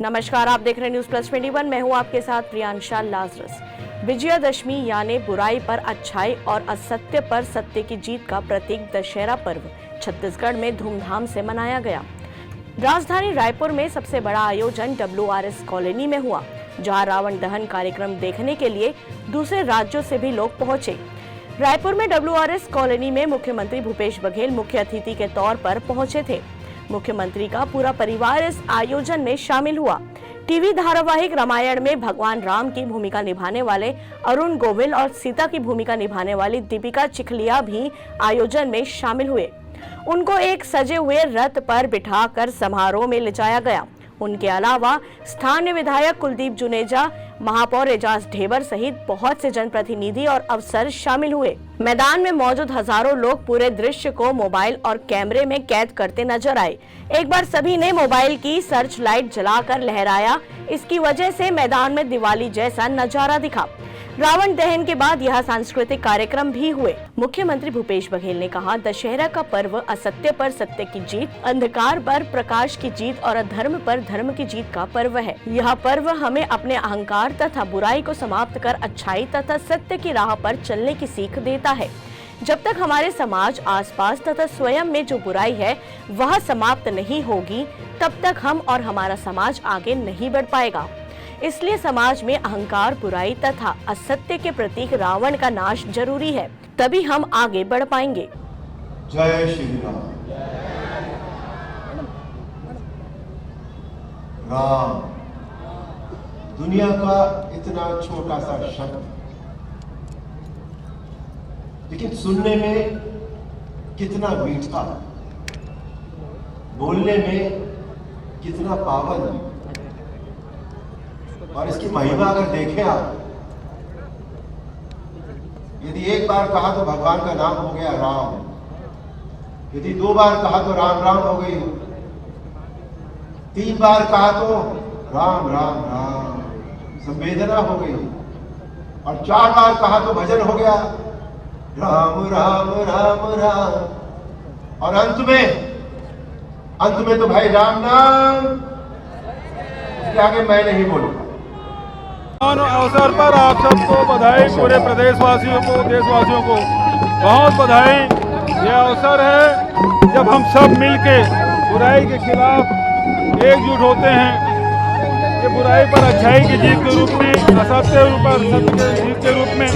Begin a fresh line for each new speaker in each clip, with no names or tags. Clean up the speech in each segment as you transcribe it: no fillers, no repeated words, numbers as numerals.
नमस्कार, आप देख रहे हैं न्यूज प्लस 21। मैं हूं आपके साथ प्रियांशा लाजरस। विजयादशमी यानी बुराई पर अच्छाई और असत्य पर सत्य की जीत का प्रतीक दशहरा पर्व छत्तीसगढ़ में धूमधाम से मनाया गया। राजधानी रायपुर में सबसे बड़ा आयोजन WRS कॉलोनी में हुआ, जहां रावण दहन कार्यक्रम देखने के लिए दूसरे राज्यों से भी लोग पहुंचे। रायपुर में WRS कॉलोनी में मुख्यमंत्री भूपेश बघेल मुख्य अतिथि के तौर पर पहुंचे थे। मुख्यमंत्री का पूरा परिवार इस आयोजन में शामिल हुआ। टीवी धारावाहिक रामायण में भगवान राम की भूमिका निभाने वाले अरुण गोविल और सीता की भूमिका निभाने वाली दीपिका चिखलिया भी आयोजन में शामिल हुए। उनको एक सजे हुए रथ पर बिठाकर समारोह में ले जाया गया। उनके अलावा स्थानीय विधायक कुलदीप जुनेजा, महापौर एजाज ढेबर सहित बहुत से जनप्रतिनिधि और अफसर शामिल हुए। मैदान में मौजूद हजारों लोग पूरे दृश्य को मोबाइल और कैमरे में कैद करते नजर आए। एक बार सभी ने मोबाइल की सर्च लाइट जलाकर लहराया। इसकी वजह से मैदान में दिवाली जैसा नजारा दिखा। रावण दहन के बाद यह सांस्कृतिक कार्यक्रम भी हुए। मुख्यमंत्री भूपेश बघेल ने कहा, दशहरा का पर्व असत्य पर सत्य की जीत, अंधकार पर प्रकाश की जीत और अधर्म पर धर्म की जीत का पर्व है। यह पर्व हमें अपने अहंकार तथा बुराई को समाप्त कर अच्छाई तथा सत्य की राह पर चलने की सीख देता है। जब तक हमारे समाज, आसपास तथा स्वयं में जो बुराई है वह समाप्त नहीं होगी, तब तक हम और हमारा समाज आगे नहीं बढ़ पाएगा। इसलिए समाज में अहंकार, बुराई तथा असत्य के प्रतीक रावण का नाश जरूरी है, तभी हम आगे बढ़ पाएंगे।
जय श्री राम। राम दुनिया का इतना छोटा सा शब्द, लेकिन सुनने में कितना मीठा, बोलने में कितना पावन, और इसकी महिमा अगर देखें आप, यदि एक बार कहा तो भगवान का नाम हो गया राम, यदि दो बार कहा तो राम राम हो गई, तीन बार कहा तो राम राम राम संवेदना हो गई, और चार बार कहा तो भजन हो गया राम राम राम राम, और अंत में तो भाई राम नाम, उसके आगे मैं नहीं बोलूंगा।
अवसर पर आप सबको बधाई, पूरे प्रदेशवासियों को, देशवासियों को बहुत बधाई। यह अवसर है जब हम सब मिलके बुराई के खिलाफ एकजुट होते हैं। ये बुराई पर अच्छाई की जीत के रूप में, असत्य पर सत्य की जीत के रूप में,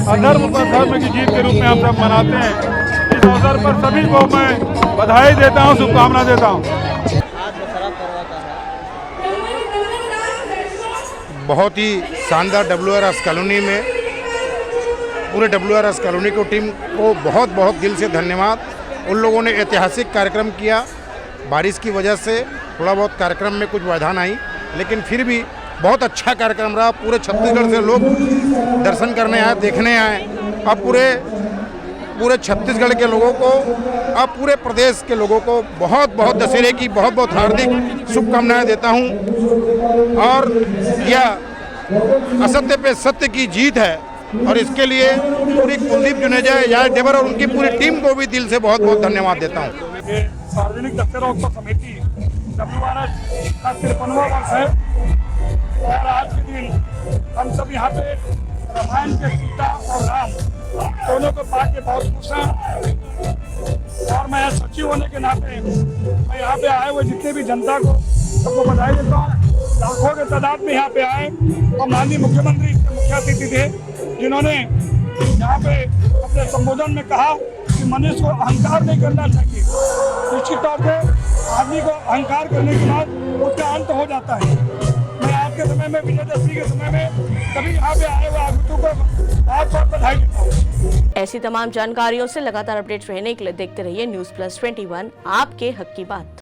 अधर्म पर धर्म की जीत के रूप में हम सब मनाते हैं। इस अवसर पर सभी को मैं बधाई देता हूँ, शुभकामना देता हूँ।
बहुत ही शानदार WRS कॉलोनी में पूरे WRS कॉलोनी को टीम को बहुत बहुत दिल से धन्यवाद। उन लोगों ने ऐतिहासिक कार्यक्रम किया। बारिश की वजह से थोड़ा बहुत कार्यक्रम में कुछ व्यवधान आई, लेकिन फिर भी बहुत अच्छा कार्यक्रम रहा। पूरे छत्तीसगढ़ से लोग दर्शन करने आए, देखने आए। अब पूरे छत्तीसगढ़ के लोगों को, अब पूरे प्रदेश के लोगों को बहुत बहुत दशहरे की बहुत बहुत हार्दिक शुभकामनाएं देता हूं। और यह असत्य पे सत्य की जीत है, और इसके लिए पूरी कुलदीप जुनेजा, एजाज ढेबर और उनकी पूरी टीम को भी दिल से बहुत बहुत धन्यवाद देता हूं।
सार्वजनिक दफ्तरों उत्सव समिति WRS का 53वां वर्ष है, और आज के दिन हम सब यहाँ पे रामायण के सीता और राम दोनों को पा के बहुत खुश हैं। और मैं सचिव होने के नाते मैं यहाँ पे आए हुए जितने भी जनता को सबको बधाई देता हूँ। लाखों के तादाद में यहाँ पे आए, और माननीय मुख्यमंत्री मुख्य अतिथि थे, जिन्होंने यहाँ पे अपने संबोधन में कहा कि मनुष्य को अहंकार नहीं करना चाहिए। निश्चित तौर से आदमी को अहंकार करने के बाद उसका अंत हो जाता है। मैं आज के समय में, विजयदशमी के समय में सभी यहाँ पे आए हुए आगंतुकों को बहुत बहुत बधाई देता हूँ।
ऐसी तमाम जानकारियों से लगातार अपडेट रहने के लिए देखते रहिए न्यूज प्लस 21, आपके हक की बात।